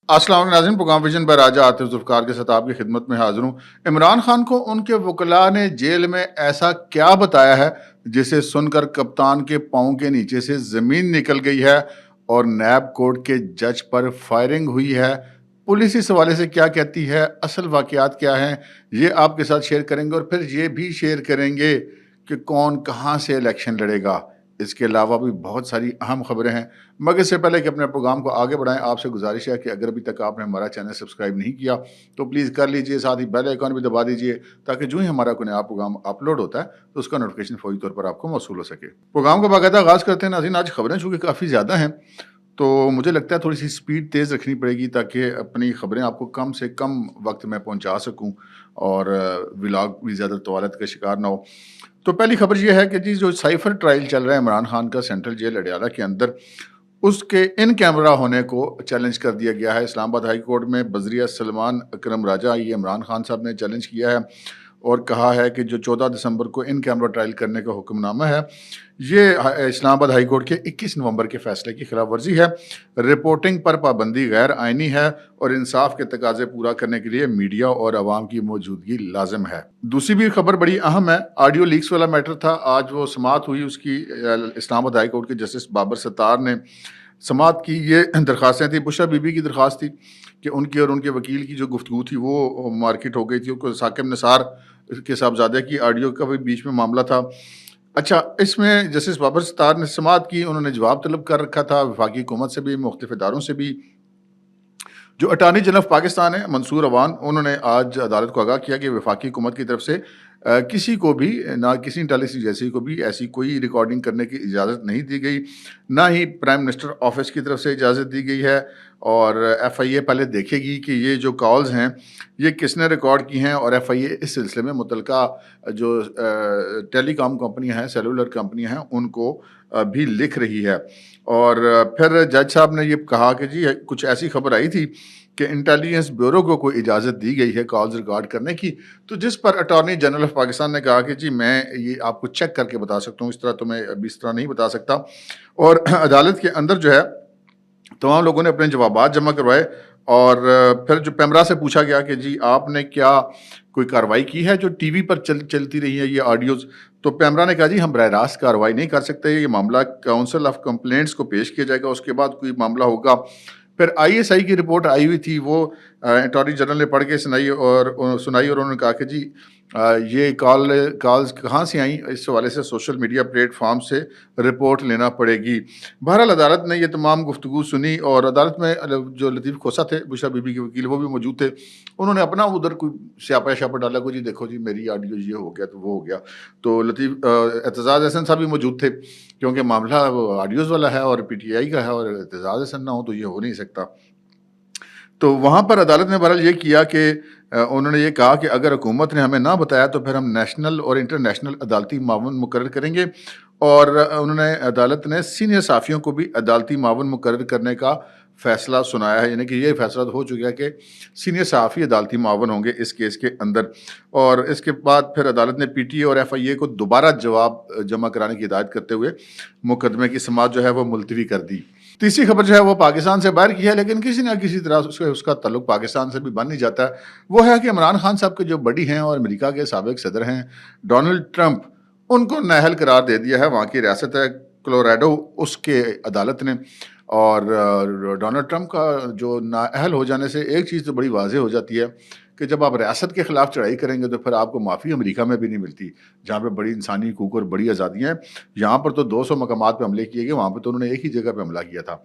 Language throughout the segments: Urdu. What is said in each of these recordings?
السلام علیکم ناظرین، پروگرام ویژن پر راجہ عاطف ذوالفقار کے ساتھ آپ کی خدمت میں حاضر ہوں۔ عمران خان کو ان کے وکلاء نے جیل میں ایسا کیا بتایا ہے جسے سن کر کپتان کے پاؤں کے نیچے سے زمین نکل گئی ہے اور نیب کورٹ کے جج پر فائرنگ ہوئی ہے؟ پولیس اس حوالے سے کیا کہتی ہے، اصل واقعات کیا ہیں، یہ آپ کے ساتھ شیئر کریں گے، اور پھر یہ بھی شیئر کریں گے کہ کون کہاں سے الیکشن لڑے گا۔ اس کے علاوہ بھی بہت ساری اہم خبریں ہیں، مگر اس سے پہلے کہ اپنے پروگرام کو آگے بڑھائیں، آپ سے گزارش ہے کہ اگر ابھی تک آپ نے ہمارا چینل سبسکرائب نہیں کیا تو پلیز کر لیجئے، ساتھ ہی بیل آئیکن بھی دبا دیجئے تاکہ جو ہی ہمارا کوئی نیا پروگرام اپلوڈ ہوتا ہے تو اس کا نوٹیفیکیشن فوری طور پر آپ کو موصول ہو سکے۔ پروگرام کا باقاعدہ آغاز کرتے ہیں ناظرین۔ آج خبریں چونکہ کافی زیادہ ہیں تو مجھے لگتا ہے تھوڑی سی سپیڈ تیز رکھنی پڑے گی تاکہ اپنی خبریں آپ کو کم سے کم وقت میں پہنچا سکوں اور ولاگ بھی زیادہ طوالت کا شکار نہ ہو۔ تو پہلی خبر یہ ہے کہ جی جو سائفر ٹرائل چل رہا ہے عمران خان کا سینٹرل جیل اڈیالہ کے اندر، اس کے ان کیمرہ ہونے کو چیلنج کر دیا گیا ہے۔ اسلام آباد ہائی کورٹ میں بذریعہ سلمان اکرم راجہ یہ عمران خان صاحب نے چیلنج کیا ہے اور کہا ہے کہ جو 14 دسمبر کو ان کیمرہ ٹرائل کرنے کا حکم نامہ ہے یہ اسلام آباد ہائی کورٹ کے 21 نومبر کے فیصلے کی خلاف ورزی ہے، رپورٹنگ پر پابندی غیر آئینی ہے اور انصاف کے تقاضے پورا کرنے کے لیے میڈیا اور عوام کی موجودگی لازم ہے۔ دوسری بھی خبر بڑی اہم ہے، آڈیو لیکس والا میٹر تھا، آج وہ سماعت ہوئی اس کی۔ اسلام آباد ہائی کورٹ کے جسٹس بابر ستار نے سماعت کی۔ یہ درخواستیں تھیں، بشرا بی بی کی درخواست تھی کہ ان کی اور ان کے وکیل کی جو گفتگو تھی وہ مارکیٹ ہو گئی تھی، کو ثاقب نثار کے صاحبزادہ کی آڈیو کا بھی بیچ میں معاملہ تھا۔ اچھا، اس میں جسٹس بابر ستار نے سماعت کی، انہوں نے جواب طلب کر رکھا تھا وفاقی حکومت سے بھی، مختلف اداروں سے بھی۔ جو اٹارنی جنرل آف پاکستان ہے منصور عوان، انہوں نے آج عدالت کو آگاہ کیا کہ وفاقی حکومت کی طرف سے کسی کو بھی، نہ کسی انٹیلیجنس ایجنسی کو بھی ایسی کوئی ریکارڈنگ کرنے کی اجازت نہیں دی گئی، نہ ہی پرائم منسٹر آفس کی طرف سے اجازت دی گئی ہے، اور ایف آئی اے پہلے دیکھے گی کہ یہ جو کالز ہیں یہ کس نے ریکارڈ کی ہیں، اور ایف آئی اے اس سلسلے میں متعلقہ جو ٹیلی کام کمپنیاں ہیں، سیلولر کمپنیاں ہیں، ان کو بھی لکھ رہی ہے۔ اور پھر جج صاحب نے یہ کہا کہ جی کچھ ایسی خبر آئی تھی کہ انٹیلیجنس بیورو کو کوئی اجازت دی گئی ہے کالز ریکارڈ کرنے کی، تو جس پر اٹارنی جنرل آف پاکستان نے کہا کہ جی میں یہ آپ کو چیک کر کے بتا سکتا ہوں، اس طرح تو میں ابھی اس طرح نہیں بتا سکتا۔ اور عدالت کے اندر جو ہے تمام لوگوں نے اپنے جوابات جمع کروائے، اور پھر جو پیمرا سے پوچھا گیا کہ جی آپ نے کیا کوئی کارروائی کی ہے جو ٹی وی پر چلتی رہی ہے یہ آڈیوز، تو پیمرا نے کہا جی ہم براہ راست کارروائی نہیں کر سکتے، یہ معاملہ کاؤنسل آف کمپلینٹس کو پیش کیا جائے گا، اس کے بعد کوئی معاملہ ہوگا۔ پھر آئی ایس آئی کی رپورٹ آئی ہوئی تھی، وہ اٹارنی جنرل نے پڑھ کے سنائی اور انہوں نے کہا کہ جی یہ کالز کہاں سے آئیں، اس حوالے سے سوشل میڈیا پلیٹ فارم سے رپورٹ لینا پڑے گی۔ بہرحال عدالت نے یہ تمام گفتگو سنی، اور عدالت میں جو لطیف کھوسہ تھے بشرا بی بی کے وکیل، وہ بھی موجود تھے، انہوں نے اپنا ادھر کوئی سیاپا شاپا ڈالا کو جی دیکھو جی میری آڈیو یہ ہو گیا تو وہ ہو گیا۔ تو لطیف اعتزاز احسن صاحب بھی موجود تھے، کیونکہ معاملہ وہ آڈیوز والا ہے اور پی ٹی آئی کا ہے، اور اعتزاز احسن نہ ہو تو یہ ہو نہیں سکتا۔ تو وہاں پر عدالت نے بہرحال یہ کیا کہ انہوں نے یہ کہا کہ اگر حکومت نے ہمیں نہ بتایا تو پھر ہم نیشنل اور انٹرنیشنل عدالتی معاون مقرر کریں گے، اور انہوں نے عدالت نے سینئر صحافیوں کو بھی عدالتی معاون مقرر کرنے کا فیصلہ سنایا ہے، یعنی کہ یہ فیصلہ ہو چکا ہے کہ سینئر صحافی عدالتی معاون ہوں گے اس کیس کے اندر۔ اور اس کے بعد پھر عدالت نے پی ٹی اے اور ایف آئی اے کو دوبارہ جواب جمع کرانے کی ہدایت کرتے ہوئے مقدمے کی سماعت جو ہے وہ ملتوی کر دی۔ تیسری خبر جو ہے وہ پاکستان سے باہر کی ہے، لیکن کسی نہ کسی طرح اس کا تعلق پاکستان سے بھی بن نہیں جاتا ہے۔ وہ ہے کہ عمران خان صاحب کے جو بڈی ہیں اور امریکہ کے سابق صدر ہیں ڈونلڈ ٹرمپ، ان کو نااہل قرار دے دیا ہے۔ وہاں کی ریاست ہے کولوراڈو، اس کے عدالت نے، اور ڈونلڈ ٹرمپ کا جو نااہل ہو جانے سے ایک چیز تو بڑی واضح ہو جاتی ہے کہ جب آپ ریاست کے خلاف چڑھائی کریں گے تو پھر آپ کو معافی امریکہ میں بھی نہیں ملتی، جہاں پہ بڑی انسانی حقوق اور بڑی آزادیاں ہیں۔ یہاں پر تو 200 مقامات پہ حملے کیے گئے، وہاں پہ تو انہوں نے ایک ہی جگہ پہ حملہ کیا تھا۔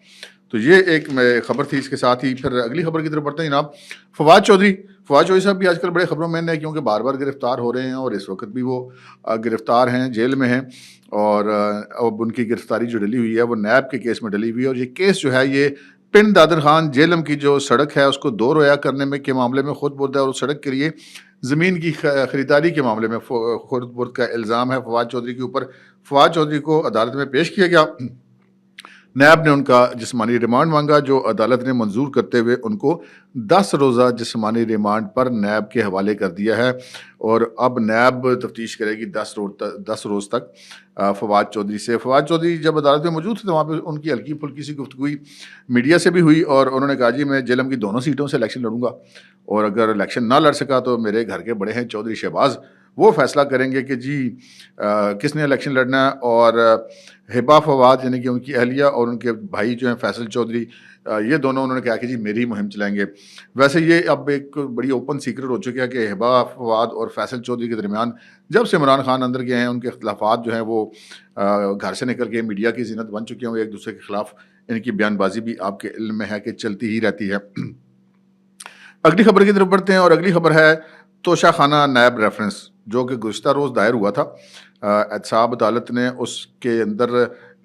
تو یہ ایک خبر تھی۔ اس کے ساتھ ہی پھر اگلی خبر کی طرف بڑھتے ہیں جناب۔ فواد چودھری صاحب بھی آج کل بڑے خبروں میں ہیں، کیونکہ بار بار گرفتار ہو رہے ہیں، اور اس وقت بھی وہ گرفتار ہیں، جیل میں ہیں، اور اب ان کی گرفتاری جو ڈلی ہوئی ہے وہ نیب کے کیس میں ڈلی ہوئی ہے، اور یہ کیس جو ہے یہ پنڈ دادر خان جیلم کی جو سڑک ہے اس کو دو رویا کرنے میں کے معاملے میں خود برد ہے، اور اس سڑک کے لیے زمین کی خریداری کے معاملے میں خود برد کا الزام ہے فواد چودھری کے اوپر۔ فواد چودھری کو عدالت میں پیش کیا گیا، نیب نے ان کا جسمانی ریمانڈ مانگا، جو عدالت نے منظور کرتے ہوئے ان کو 10 روزہ جسمانی ریمانڈ پر نیب کے حوالے کر دیا ہے، اور اب نیب تفتیش کرے گی 10 روز تک فواد چودھری سے۔ فواد چودھری جب عدالت میں موجود تھے تو وہاں پہ ان کی ہلکی پھلکی سی گفتگو میڈیا سے بھی ہوئی، اور انہوں نے کہا جی میں جیلم کی دونوں سیٹوں سے الیکشن لڑوں گا، اور اگر الیکشن نہ لڑ سکا تو میرے گھر کے بڑے ہیں چودھری شہباز، وہ فیصلہ کریں گے کہ جی کس نے الیکشن لڑنا ہے۔ اور ہبا فواد یعنی کہ ان کی اہلیہ اور ان کے بھائی جو ہیں فیصل چودھری، یہ دونوں انہوں نے کہا کہ جی میری مہم چلائیں گے۔ ویسے یہ اب ایک بڑی اوپن سیکرٹ ہو چکی ہے کہ ہبا فواد اور فیصل چودھری کے درمیان جب سے عمران خان اندر گئے ہیں ان کے اختلافات جو ہیں وہ گھر سے نکل کے میڈیا کی زینت بن چکے ہیں، وہ ایک دوسرے کے خلاف ان کی بیان بازی بھی آپ کے علم میں ہے کہ چلتی ہی رہتی ہے۔ اگلی خبر کی طرف بڑھتے ہیں، اور اگلی خبر ہے توشہ خانہ نیب ریفرنس، جو کہ گزشتہ روز دائر ہوا تھا۔ احتساب عدالت نے اس کے اندر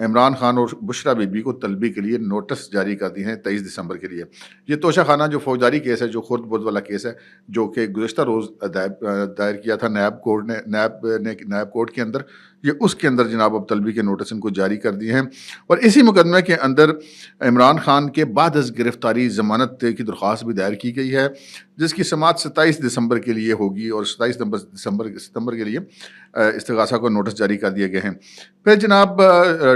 عمران خان اور بشرا بی بی کو طلبی کے لیے نوٹس جاری کر دیے ہیں 23 دسمبر کے لیے۔ یہ توشہ خانہ جو فوجداری کیس ہے، جو خرد برد والا کیس ہے، جو کہ گزشتہ روز دائر کیا تھا نیب کورٹ کے اندر، یہ اس کے اندر جناب اب طلبی کے نوٹس ان کو جاری کر دیے ہیں، اور اسی مقدمے کے اندر عمران خان کے بعد از گرفتاری ضمانت کی درخواست بھی دائر کی گئی ہے، جس کی سماعت 27 دسمبر کے لیے ہوگی، اور 27 ستمبر کے لیے استغاثہ کو نوٹس جاری کر دیے گئے ہیں۔ پھر جناب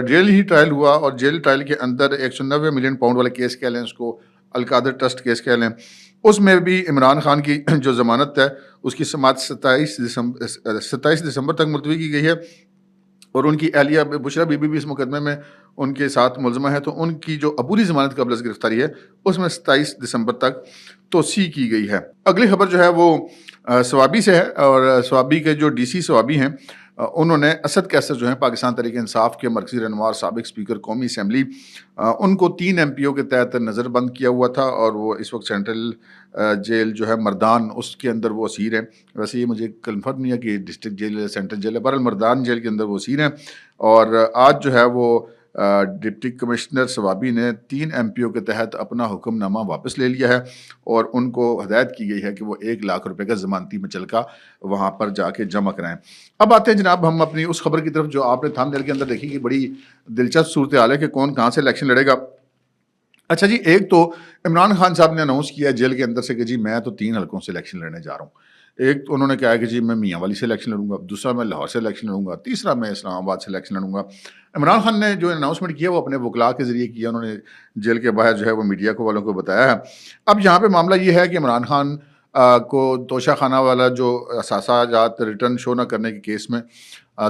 جیل ہی ٹرائل ہوا، اور جیل ٹرائل کے اندر 190 ملین پاؤنڈ والے کیس کہہ لیں اس کو، القادر ٹرسٹ کیس کہہ لیں، اس میں بھی عمران خان کی جو ضمانت ہے اس کی سماعت 27 دسمبر تک ملتوی کی گئی ہے، اور ان کی اہلیہ بشرا بی بی بھی اس مقدمے میں ان کے ساتھ ملزمہ ہے، تو ان کی جو عبوری ضمانت قبل از گرفتاری ہے اس میں 27 دسمبر تک توسیع کی گئی ہے۔ اگلی خبر جو ہے وہ سوابی سے ہے، اور سوابی کے جو ڈی سی سوابی ہیں انہوں نے اسد کیسر جو ہیں پاکستان تحریک انصاف کے مرکزی رہنما اور سابق اسپیکر قومی اسمبلی، ان کو 3 ایم پی او کے تحت نظر بند کیا ہوا تھا، اور وہ اس وقت سینٹرل جیل جو ہے مردان اس کے اندر وہ اسیر ہیں۔ ویسے یہ مجھے کنفرم نہیں ہے کہ ڈسٹرکٹ جیل سینٹرل جیل ہے، بہرحال مردان جیل کے اندر وہ اسیر ہیں، اور آج جو ہے وہ ڈپٹی کمشنر سوابی نے 3 ایم پی او کے تحت اپنا حکم نامہ واپس لے لیا ہے، اور ان کو ہدایت کی گئی ہے کہ وہ 1 لاکھ روپے کا ضمانتی مچلکہ وہاں پر جا کے جمع کرائیں۔ اب آتے ہیں جناب ہم اپنی اس خبر کی طرف جو آپ نے تھامنیل کے اندر دیکھی کہ بڑی دلچسپ صورتحال ہے کہ کون کہاں سے الیکشن لڑے گا۔ اچھا جی، ایک تو عمران خان صاحب نے اناؤنس کیا جیل کے اندر سے کہ جی میں تو 3 حلقوں سے الیکشن لڑنے جا رہا ہوں۔ ایک تو انہوں نے کہا کہ جی میں میاں والی سے الیکشن لڑوں گا، دوسرا میں لاہور سے الیکشن لڑوں گا، تیسرا میں اسلام آباد سے الیکشن لڑوں گا۔ عمران خان نے جو اناؤنسمنٹ کیا وہ اپنے وکلاء کے ذریعے کیا، انہوں نے جیل کے باہر جو ہے وہ میڈیا کو والوں کو بتایا ہے۔ اب یہاں پہ معاملہ یہ ہے کہ عمران خان کو توشہ خانہ والا جو اثاثہ جات ریٹرن شو نہ کرنے کے کیس میں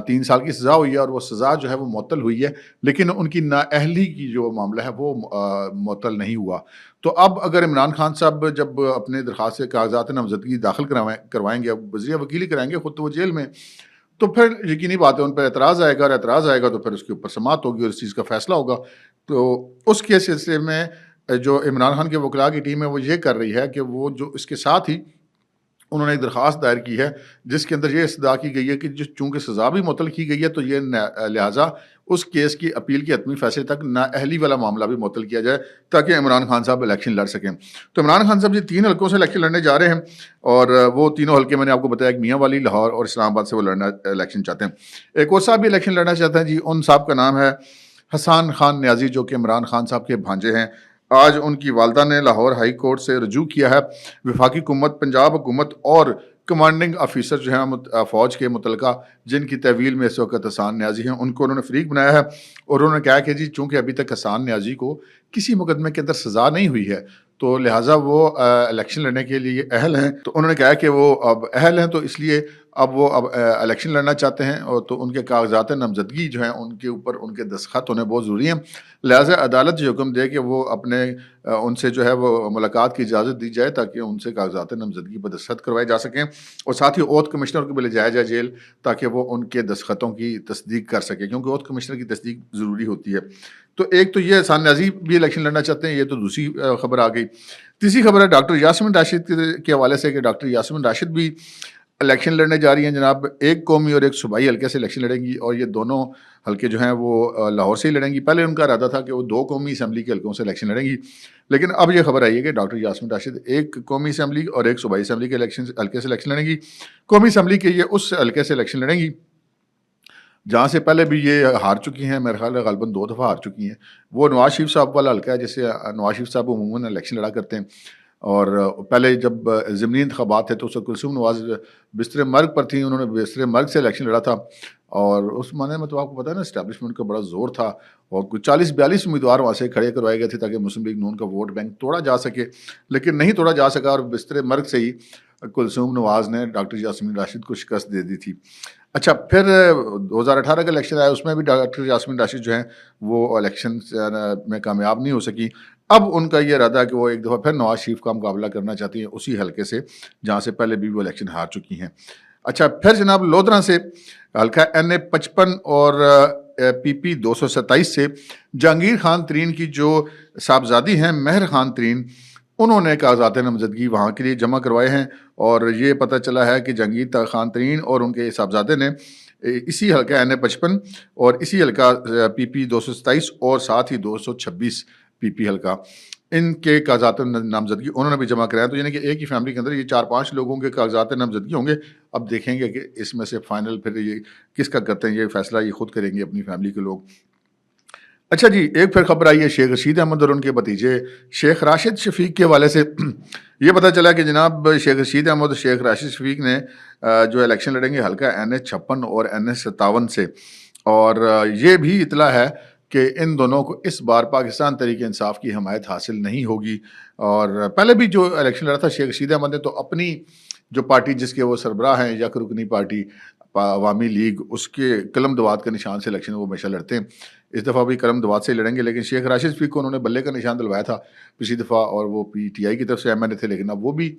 3 سال کی سزا ہوئی ہے، اور وہ سزا جو ہے وہ معطل ہوئی ہے، لیکن ان کی نااہلی کی جو معاملہ ہے وہ معطل نہیں ہوا۔ تو اب اگر عمران خان صاحب جب اپنے درخواست سے کاغذات نامزدگی داخل کروائیں گے، اب بذریعہ وکیلی کرائیں گے، خود تو وہ جیل میں، تو پھر یقینی بات ہے ان پر اعتراض آئے گا، اور اعتراض آئے گا تو پھر اس کے اوپر سماعت ہوگی اور اس چیز کا فیصلہ ہوگا۔ تو اس کے سلسلے میں جو عمران خان کے وکلاء کی ٹیم ہے وہ یہ کر رہی ہے کہ وہ جو اس کے ساتھ ہی انہوں نے ایک درخواست دائر کی ہے جس کے اندر یہ استدعا کی گئی ہے کہ چونکہ سزا بھی معطل کی گئی ہے تو یہ لہٰذا اس کیس کی اپیل کے حتمی فیصلے تک نااہلی والا معاملہ بھی معطل کیا جائے تاکہ عمران خان صاحب الیکشن لڑ سکیں۔ تو عمران خان صاحب یہ 3 حلقوں سے الیکشن لڑنے جا رہے ہیں، اور وہ تینوں حلقے میں نے آپ کو بتایا کہ میاں والی، لاہور اور اسلام آباد سے وہ الیکشن چاہتے ہیں۔ ایک اور صاحب بھی الیکشن لڑنا چاہتے ہیں جی، ان صاحب کا نام ہے حسان خان نیازی، جو کہ عمران خان صاحب کے بھانجے ہیں۔ آج ان کی والدہ نے لاہور ہائی کورٹ سے رجوع کیا ہے۔ وفاقی حکومت، پنجاب حکومت اور کمانڈنگ آفیسر جو ہیں فوج کے متعلقہ جن کی تحویل میں اس وقت حسان نیازی ہیں، ان کو انہوں نے فریق بنایا ہے، اور انہوں نے کہا کہ جی چونکہ ابھی تک حسان نیازی کو کسی مقدمے کے اندر سزا نہیں ہوئی ہے تو لہٰذا وہ الیکشن لڑنے کے لیے اہل ہیں۔ تو انہوں نے کہا کہ وہ اب اہل ہیں تو اس لیے اب وہ الیکشن لڑنا چاہتے ہیں، اور تو ان کے کاغذات نامزدگی جو ہیں ان کے اوپر ان کے دستخط ہونے بہت ضروری ہیں، لہٰذا عدالت یہ حکم دے کہ وہ اپنے ان سے جو ہے وہ ملاقات کی اجازت دی جائے تاکہ ان سے کاغذات نامزدگی پر دستخط کروائے جا سکیں، اور ساتھ ہی اوتھ کمشنر کو بھی لے جایا جائے جیل تاکہ وہ ان کے دستخطوں کی تصدیق کر سکے، کیونکہ اوتھ کمشنر کی تصدیق ضروری ہوتی ہے۔ تو ایک تو یہ حسان نیازی بھی الیکشن لڑنا چاہتے ہیں، یہ تو دوسری خبر آ گئی۔ تیسری خبر ہے ڈاکٹر یاسمین راشد کے حوالے سے کہ ڈاکٹر یاسمین راشد بھی الیکشن لڑنے جا رہی ہیں جناب، ایک قومی اور ایک صوبائی حلقے سے الیکشن لڑیں گی، اور یہ دونوں حلقے جو ہیں وہ لاہور سے ہی لڑیں گی۔ پہلے ان کا ارادہ تھا کہ وہ 2 قومی اسمبلی کے حلقوں سے الیکشن لڑیں گی، لیکن اب یہ خبر آئی ہے کہ ڈاکٹر یاسمین راشد ایک قومی اسمبلی اور ایک صوبائی اسمبلی کے حلقے سے الیکشن لڑیں گی۔ قومی اسمبلی کے یہ اس حلقے سے الیکشن لڑیں گی جہاں سے پہلے بھی یہ ہار چکی ہیں، میرے خیال ہے غالباً 2 دفعہ ہار چکی ہیں۔ وہ نواز شریف صاحب والا حلقہ ہے، جیسے نواز شریف صاحب عموماً الیکشن لڑا کرتے ہیں، اور پہلے جب ضمنی انتخابات تھے تو اس وقت کلثوم نواز بستر مرگ پر تھیں، انہوں نے بستر مرگ سے الیکشن لڑا تھا، اور اس معنی میں تو آپ کو پتہ ہے نا اسٹیبلشمنٹ کا بڑا زور تھا، اور کچھ 40-42 امیدوار وہاں سے کھڑے کروائے گئے تھے تاکہ مسلم لیگ نون کا ووٹ بینک توڑا جا سکے، لیکن نہیں توڑا جا سکا، اور بستر مرگ سے ہی کلثوم نواز نے ڈاکٹر یاسمین راشد کو شکست دے دی تھی۔ اچھا، پھر 2018 کا الیکشن آیا، اس میں بھی ڈاکٹر یاسمین راشد جو ہیں وہ الیکشن میں کامیاب نہیں ہو سکی۔ اب ان کا یہ ارادہ ہے کہ وہ ایک دفعہ پھر نواز شریف کا مقابلہ کرنا چاہتی ہیں اسی حلقے سے جہاں سے پہلے بھی وہ الیکشن ہار چکی ہیں۔ اچھا، پھر جناب لودھراں سے حلقہ NA 55 اور PP 227 سے جہانگیر خان ترین کی جو صاحبزادی ہیں مہر خان ترین، انہوں نے کاغذات نامزدگی وہاں کے لیے جمع کروائے ہیں، اور یہ پتہ چلا ہے کہ جہانگیر خان ترین اور ان کے صاحبزادے نے اسی حلقہ NA 55 اور اسی حلقہ PP 227 اور ساتھ ہی 226 PP حلقہ، ان کے کاغذات نامزدگی انہوں نے بھی جمع کرایا، تو یعنی کہ ایک ہی فیملی کے اندر یہ 4-5 لوگوں کے کاغذات نامزدگی ہوں گے۔ اب دیکھیں گے کہ اس میں سے فائنل پھر یہ کس کا کرتے ہیں، یہ فیصلہ یہ خود کریں گے اپنی فیملی کے لوگ۔ اچھا جی، ایک پھر خبر آئی ہے شیخ رشید احمد اور ان کے بھتیجے شیخ راشد شفیق کے حوالے سے۔ یہ پتہ چلا کہ جناب شیخ رشید احمد اور شیخ راشد شفیق نے جو الیکشن لڑیں گے حلقہ NA 56 اور NA 57 سے، اور یہ بھی اطلاع ہے کہ ان دونوں کو اس بار پاکستان تحریک انصاف کی حمایت حاصل نہیں ہوگی، اور پہلے بھی جو الیکشن لڑا تھا شیخ رشید احمد نے تو اپنی جو پارٹی جس کے وہ سربراہ ہیں یک رکنی پارٹی عوامی لیگ، اس کے قلم دوات کے نشان سے الیکشن وہ ہمیشہ لڑتے ہیں، اس دفعہ بھی قلم دوات سے لڑیں گے، لیکن شیخ راشد شفیق کو انہوں نے بلے کا نشان دلوایا تھا پچھلی دفعہ، اور وہ PTI کی طرف سے MNA تھے، لیکن اب وہ بھی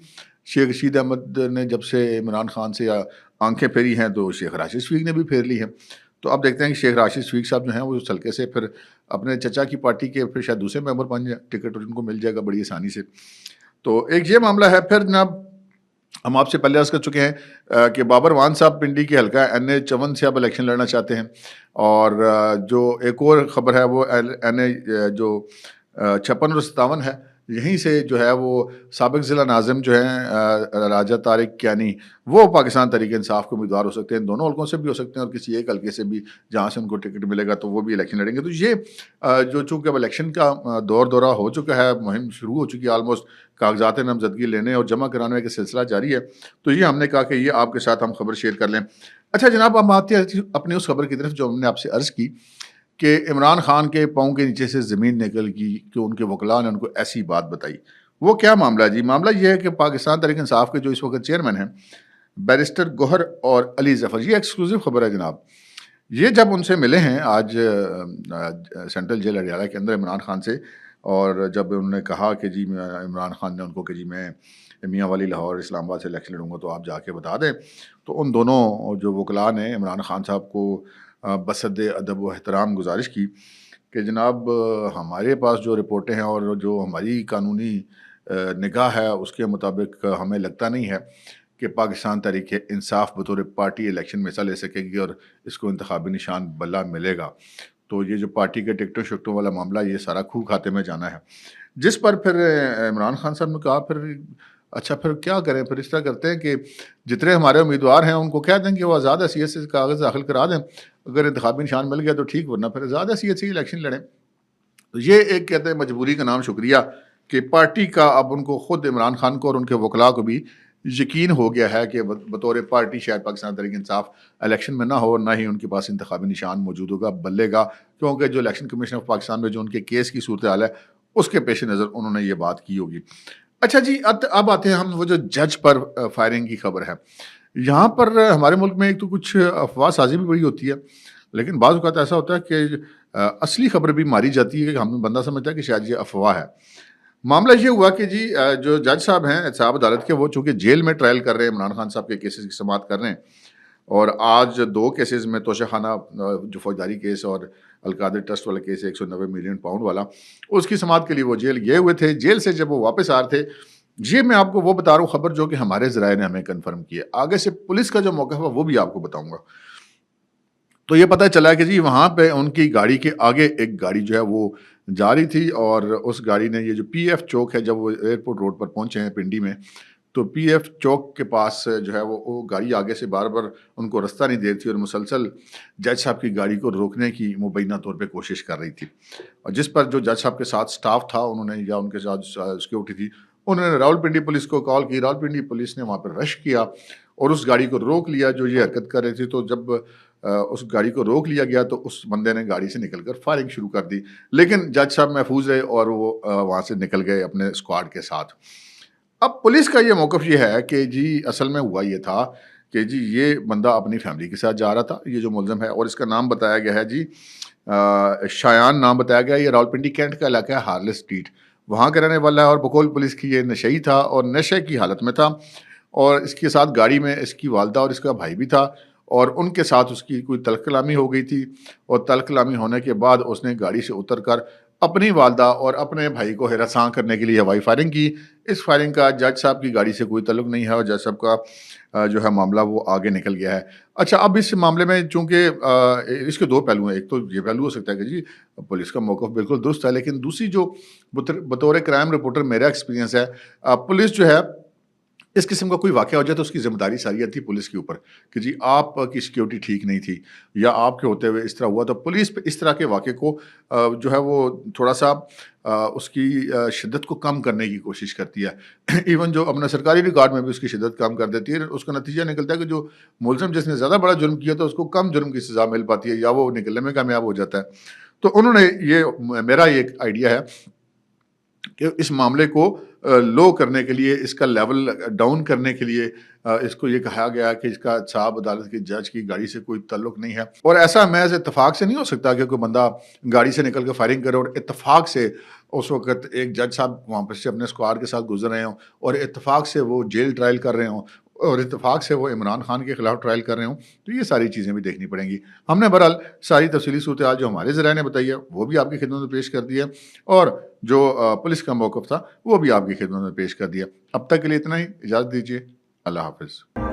شیخ رشید احمد نے جب سے عمران خان سے آنکھیں پھیری ہیں تو شیخ راشد شفیق نے بھی پھیر لی ہیں۔ تو اب دیکھتے ہیں کہ شیخ راشد شفیق صاحب جو ہیں وہ اس حلقے سے پھر اپنے چچا کی پارٹی کے پھر شاید دوسرے ممبر بن جائیں، ٹکٹ ان کو مل جائے گا بڑی آسانی سے۔ تو ایک یہ معاملہ ہے۔ پھر جناب ہم آپ سے پہلے عرض کر چکے ہیں کہ بابر وان صاحب پنڈی کے حلقہ NA 54 سے اب الیکشن لڑنا چاہتے ہیں، اور جو ایک اور خبر ہے وہ NA جو 56 اور 57 ہے، یہیں سے جو ہے وہ سابق ضلع ناظم جو ہیں راجہ طارق کیانی، وہ پاکستان تحریک انصاف کے امیدوار ہو سکتے ہیں، دونوں حلقوں سے بھی ہو سکتے ہیں اور کسی ایک حلقے سے بھی جہاں سے ان کو ٹکٹ ملے گا تو وہ بھی الیکشن لڑیں گے۔ تو یہ جو چونکہ اب الیکشن کا دورہ ہو چکا ہے، مہم شروع ہو چکی ہے، آلموسٹ کاغذات نامزدگی لینے اور جمع کرانے کا سلسلہ جاری ہے، تو یہ ہم نے کہا کہ یہ آپ کے ساتھ ہم خبر شیئر کر لیں۔ اچھا جناب، ہم آتے ہیں اپنی اس خبر کی طرف جو ہم نے آپ سے عرض کی کہ عمران خان کے پاؤں کے نیچے سے زمین نکل گئی کہ ان کے وکلاء نے ان کو ایسی بات بتائی۔ وہ کیا معاملہ ہے جی؟ معاملہ یہ ہے کہ پاکستان تحریک انصاف کے جو اس وقت چیئرمین ہیں بیرسٹر گوہر اور علی ظفر، یہ ایکسکلوسیو خبر ہے جناب، یہ جب ان سے ملے ہیں آج سینٹرل جیل اڈیالہ کے اندر عمران خان سے، اور جب انہوں نے کہا کہ جی عمران خان نے ان کو کہ جی میں میاں والی لاہور اسلام آباد سے الیکشن لڑوں گا تو آپ جا کے بتا دیں، تو ان دونوں جو وکلاء نے عمران خان صاحب کو بصد ادب و احترام گزارش کی کہ جناب ہمارے پاس جو رپورٹیں ہیں اور جو ہماری قانونی نگاہ ہے اس کے مطابق ہمیں لگتا نہیں ہے کہ پاکستان تحریک انصاف بطور پارٹی الیکشن میں حصہ لے سکے گی اور اس کو انتخابی نشان بلہ ملے گا، تو یہ جو پارٹی کے ٹکٹوں شکٹوں والا معاملہ یہ سارا کھو کھاتے میں جانا ہے۔ جس پر پھر عمران خان صاحب نے کہا پھر اچھا پھر کیا کریں، پھر اس طرح کرتے ہیں کہ جتنے ہمارے امیدوار ہیں ان کو کہہ دیں کہ وہ آزاد حیثیت سے کاغذ داخل کرا دیں، اگر انتخابی نشان مل گیا تو ٹھیک، ورنہ پھر آزاد حیثیت سے الیکشن لڑیں۔ تو یہ ایک کہتے ہیں مجبوری کا نام شکریہ کہ پارٹی کا اب ان کو خود عمران خان کو اور ان کے وکلاء کو بھی یقین ہو گیا ہے کہ بطور پارٹی شاید پاکستان تحریک انصاف الیکشن میں نہ ہو، نہ ہی ان کے پاس انتخابی نشان موجود ہوگا بلے گا، کیونکہ جو الیکشن کمیشن آف پاکستان میں جو ان کے کیس کی صورتحال ہے اس کے پیش نظر انہوں نے یہ بات کی ہوگی۔ اچھا جی، اب آتے ہیں ہم وہ جو جج پر فائرنگ کی خبر ہے۔ یہاں پر ہمارے ملک میں ایک تو کچھ افواہ سازی بھی بڑی ہوتی ہے، لیکن بعض اوقات ایسا ہوتا ہے کہ اصلی خبر بھی ماری جاتی ہے کہ ہم بندہ سمجھتا ہے کہ شاید یہ افواہ ہے۔ معاملہ یہ ہوا کہ جی جو جج صاحب ہیں احتساب عدالت کے، وہ چونکہ جیل میں ٹرائل کر رہے ہیں، عمران خان صاحب کے کیسز کی سماعت کر رہے ہیں، اور آج 2 کیسز میں توشہ خانہ جو فوجداری کیس اور القادر ٹرسٹ والا کیس 190 ملین پاؤنڈ والا، اس کی سماعت کے لیے وہ جیل گئے ہوئے تھے۔ جیل سے جب وہ واپس آ رہے تھے، یہ میں آپ کو وہ بتا رہا ہوں خبر جو کہ ہمارے ذرائع نے ہمیں کنفرم کی ہے، آگے سے پولیس کا جو موقع ہوا وہ بھی آپ کو بتاؤں گا۔ تو یہ پتہ چلا کہ جی وہاں پہ ان کی گاڑی کے آگے ایک گاڑی جو ہے وہ جا رہی تھی، اور اس گاڑی نے یہ جو PF چوک ہے، جب وہ ایئرپورٹ روڈ پر پہنچے ہیں پنڈی میں، تو پی ایف چوک کے پاس جو ہے وہ گاڑی آگے سے بار بار ان کو رستہ نہیں دے رہی تھی اور مسلسل جج صاحب کی گاڑی کو روکنے کی مبینہ طور پہ کوشش کر رہی تھی، اور جس پر جو جج صاحب کے ساتھ سٹاف تھا انہوں نے یا ان کے ساتھ سیکورٹی تھی انہوں نے راولپنڈی پولیس کو کال کی. راولپنڈی پولیس نے وہاں پہ رش کیا اور اس گاڑی کو روک لیا جو یہ حرکت کر رہی تھی. تو جب اس گاڑی کو روک لیا گیا تو اس بندے نے گاڑی سے نکل کر فائرنگ شروع کر دی، لیکن جج صاحب محفوظ رہے اور وہ وہاں سے نکل گئے اپنے اسکواڈ کے ساتھ. اب پولیس کا یہ موقف یہ ہے کہ جی اصل میں ہوا یہ تھا کہ جی یہ بندہ اپنی فیملی کے ساتھ جا رہا تھا، یہ جو ملزم ہے، اور اس کا نام بتایا گیا ہے جی شایان نام بتایا گیا. یہ راولپنڈی کینٹ کا علاقہ ہے، ہارلس اسٹریٹ، وہاں کا رہنے والا ہے، اور بقول پولیس کی یہ نشئی تھا اور نشے کی حالت میں تھا، اور اس کے ساتھ گاڑی میں اس کی والدہ اور اس کا بھائی بھی تھا، اور ان کے ساتھ اس کی کوئی تلخ کلامی ہو گئی تھی، اور تلخ کلامی ہونے کے بعد اس نے گاڑی سے اتر کر اپنی والدہ اور اپنے بھائی کو ہراساں کرنے کے لیے ہوائی فائرنگ کی. اس فائرنگ کا جج صاحب کی گاڑی سے کوئی تعلق نہیں ہے، اور جج صاحب کا جو ہے معاملہ وہ آگے نکل گیا ہے. اچھا، اب اس معاملے میں چونکہ اس کے دو پہلو ہیں. ایک تو یہ پہلو ہو سکتا ہے کہ جی پولیس کا موقف بالکل درست ہے، لیکن دوسری جو بطور کرائم رپورٹر میرا ایکسپیرینس ہے، پولیس جو ہے اس قسم کا کوئی واقعہ ہو جائے تو اس کی ذمہ داری ساری آتی ہے پولیس کے اوپر کہ جی آپ کی سیکیورٹی ٹھیک نہیں تھی یا آپ کے ہوتے ہوئے اس طرح ہوا. تو پولیس پہ اس طرح کے واقعے کو جو ہے وہ تھوڑا سا اس کی شدت کو کم کرنے کی کوشش کرتی ہے. ایون جو اپنا سرکاری ریکارڈ میں بھی اس کی شدت کم کر دیتی ہے. اس کا نتیجہ نکلتا ہے کہ جو ملزم جس نے زیادہ بڑا جرم کیا تھا اس کو کم جرم کی سزا مل پاتی ہے یا وہ نکلنے میں کامیاب ہو جاتا ہے. تو انہوں نے میرا یہ ایک آئیڈیا ہے کہ اس معاملے کو لو کرنے کے لیے، اس کا لیول ڈاؤن کرنے کے لیے اس کو یہ کہا گیا کہ اس کا صاحب عدالت کے جج کی گاڑی سے کوئی تعلق نہیں ہے. اور ایسا محض اتفاق سے نہیں ہو سکتا کہ کوئی بندہ گاڑی سے نکل کے فائرنگ کرے اور اتفاق سے اس وقت ایک جج صاحب وہاں پر سے اپنے اسکواڈ کے ساتھ گزر رہے ہوں اور اتفاق سے وہ جیل ٹرائل کر رہے ہوں اور اتفاق سے وہ عمران خان کے خلاف ٹرائل کر رہے ہوں. تو یہ ساری چیزیں بھی دیکھنی پڑیں گی. ہم نے بہرحال ساری تفصیلی صورتحال جو ہمارے ذرائع نے بتائی ہے وہ بھی آپ کی خدمت میں پیش کر دی ہے، اور جو پولیس کا موقف تھا وہ بھی آپ کی خدمت میں پیش کر دیا. اب تک کے لیے اتنا ہی، اجازت دیجیے. اللہ حافظ.